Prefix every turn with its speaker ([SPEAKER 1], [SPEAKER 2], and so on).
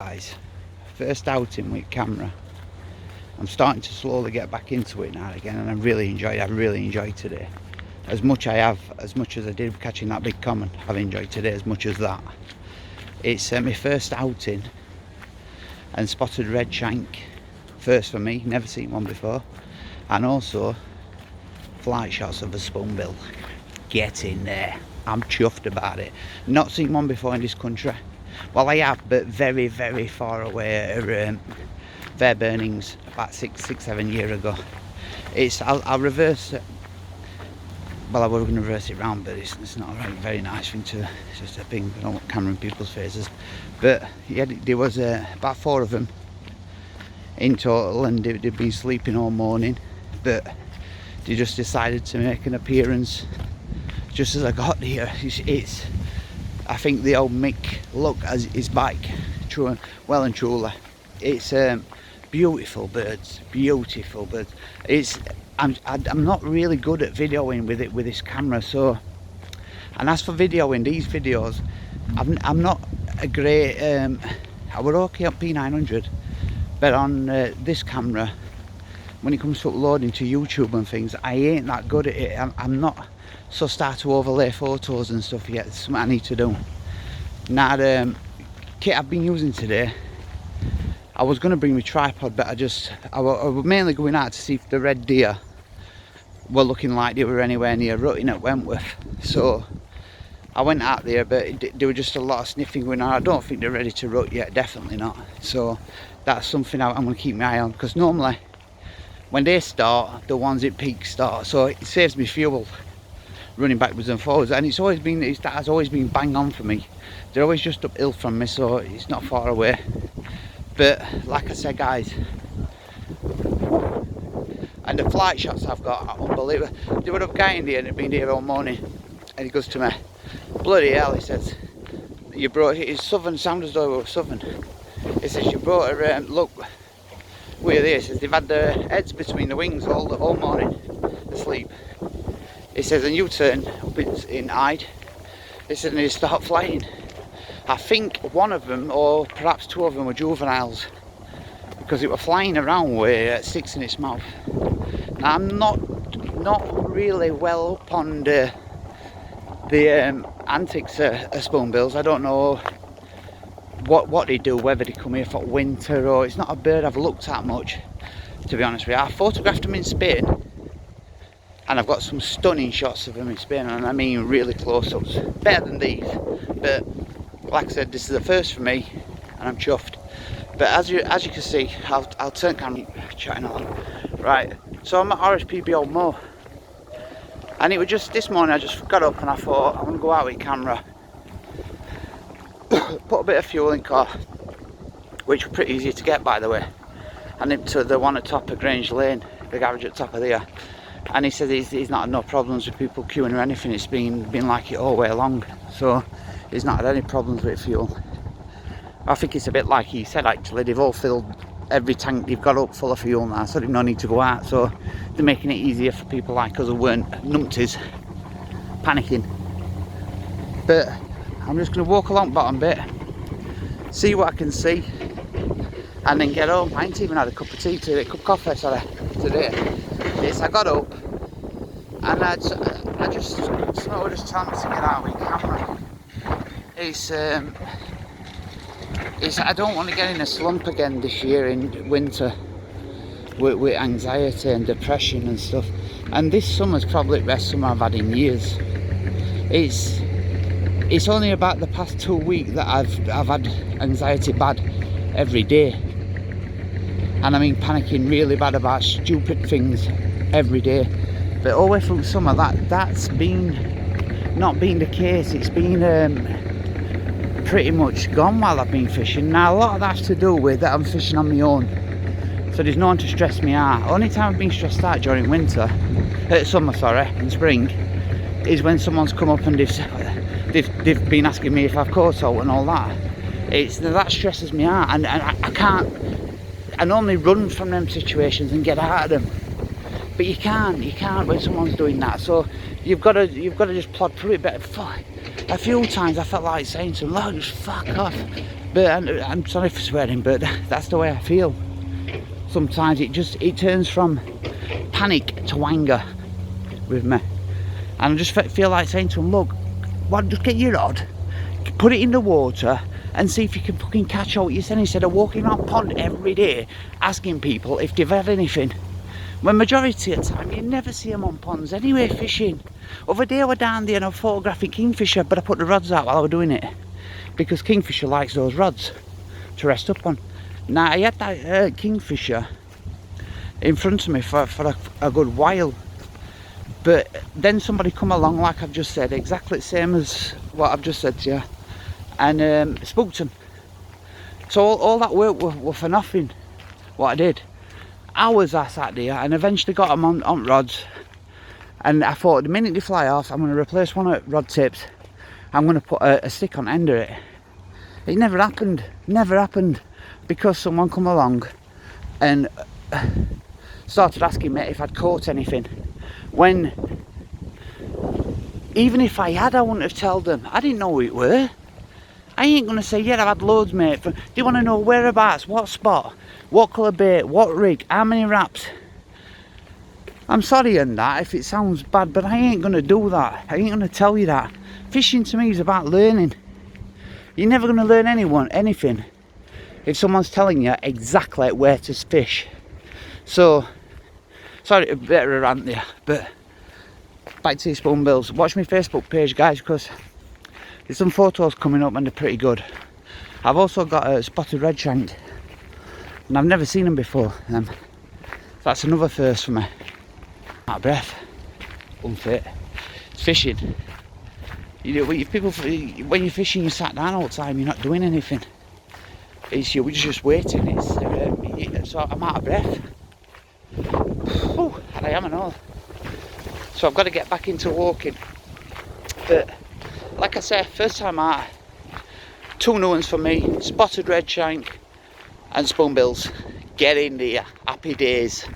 [SPEAKER 1] Guys, first outing with camera. I'm starting to slowly get back into it now again, and I really enjoyed today. As much as I did catching that big common, I've enjoyed today as much as that. It's my first outing, and spotted red shank. First for me, never seen one before. And also flight shots of a spoonbill. Get in there. I'm chuffed about it. Not seen one before in this country. Well, I have, but very far away at Fair Burnings about 6-7 years ago. I'll reverse it. Well, I was going to reverse it round, but it's not a very nice thing to. It's just a thing. I don't want camera in people's faces. But yeah, there was about 4 of them in total, and they'd been sleeping all morning. But they just decided to make an appearance just as I got here. It's I think the old Mick look as his bike, well and truly. It's beautiful birds. I'm not really good at videoing with this camera, so. And as for videoing these videos, I'm not a great. I was okay on P900, but on this camera, when it comes to uploading to YouTube and things, I ain't that good at it. I'm not so start to overlay photos and stuff yet. It's something I need to do. Now the kit I've been using today, I was going to bring my tripod, but I was mainly going out to see if the red deer were looking like they were anywhere near rutting at Wentworth. So I went out there, but there was just a lot of sniffing going on. I don't think they're ready to rut yet, definitely not. So that's something I'm going to keep my eye on, because normally when they start, the ones at peak start, so it saves me fuel running backwards and forwards. And that has always been bang on for me. They're always just uphill from me, so it's not far away. But like I said, guys, and the flight shots I've got are unbelievable. There was a guy in there that had been here all morning, and he goes to me, bloody hell, he says, you brought his southern, sound as though we were southern. He says, you brought a look, we're there. He says, they've had their heads between the wings all morning asleep. He says, and you turn up in Hyde. He said, and they start flying. I think one of them, or perhaps 2 of them, were juveniles, because it were flying around with sticks in its mouth. Now, I'm not really well up on the antics of spoonbills. I don't know what they do, whether they come here for winter, or it's not a bird I've looked at much, to be honest with you. I photographed them in Spain, and I've got some stunning shots of them in Spain, and I mean really close-ups. Better than these, but like I said, this is the first for me, and I'm chuffed. But as you can see, I'll turn camera, chatting on. Right, so I'm at RSPB Old moor, and it was just this morning. I just got up and I thought I'm gonna go out with camera, put a bit of fuel in car, which was pretty easy to get, by the way, and into the one at top of Grange Lane, the garage at the top of there. And he said he's not had no problems with people queuing or anything. It's been like it all the way along, so he's not had any problems with fuel. I think it's a bit like he said, actually. They've all filled every tank they've got up full of fuel now, so they've no need to go out. So they're making it easier for people like us who weren't numpties panicking. But I'm just going to walk along bottom bit, see what I can see, and then get home. I ain't even had a cup of tea today, cup of coffee, sorry, today. Yes, I got up, and I just someone just told me to get out with camera. I don't want to get in a slump again this year in winter with anxiety and depression and stuff. And this summer's probably the best summer I've had in years. It's only about the past 2 weeks that I've had anxiety bad every day. And I mean panicking really bad about stupid things every day. But all the way through summer, that's not been the case. It's been pretty much gone while I've been fishing. Now a lot of that's to do with that I'm fishing on my own, so there's no one to stress me out. Only time I've been stressed out during summer, in spring, is when someone's come up and they've been asking me if I've caught salt and all that. That stresses me out, and I can't. I normally run from them situations and get out of them, but you can't when someone's doing that. So you've got to just plod through it. But a few times I felt like saying to them, "Look, just fuck off," But I'm sorry for swearing, but that's the way I feel. Sometimes it turns from panic to anger with me, and I just feel like saying to them, look, just get your rod, put it in the water, and see if you can fucking catch all what you're saying, instead of walking around pond every day asking people if they've had anything. When majority of the time you never see them on ponds anyway, fishing. Other day I was down there and I was photographing kingfisher, but I put the rods out while I was doing it, because kingfisher likes those rods to rest up on. Now I had that kingfisher in front of me for a good while, but then somebody come along, like I've just said, exactly the same as what I've just said to you, and spooked him. So all that work were for nothing, what I did. Hours I sat there and eventually got them on rods, and I thought the minute they fly off I'm going to replace one of the rod tips, I'm going to put a stick on the end of it. It never happened, because someone come along and started asking me if I'd caught anything, when even if I had, I wouldn't have told them. I didn't know who it were. I ain't going to say, yeah, I've had loads, mate. Do you want to know whereabouts, what spot, what colour bait, what rig, how many wraps? I'm sorry on that if it sounds bad, but I ain't going to do that. I ain't going to tell you that. Fishing to me is about learning. You're never going to learn anything if someone's telling you exactly where to fish. So, sorry, a bit of a rant there, but back to your spoonbills. Watch my Facebook page, guys, because there's some photos coming up and they're pretty good. I've also got a spotted red shank, and I've never seen them before. That's another first for me. Out of breath, unfit. It's fishing. You know, when you're fishing, you sat down all the time. You're not doing anything. We're just waiting. So I'm out of breath. And I am and all. So I've got to get back into walking. But like I said, first time out, 2 new ones for me, spotted red shank and spoonbills. Get in there, happy days.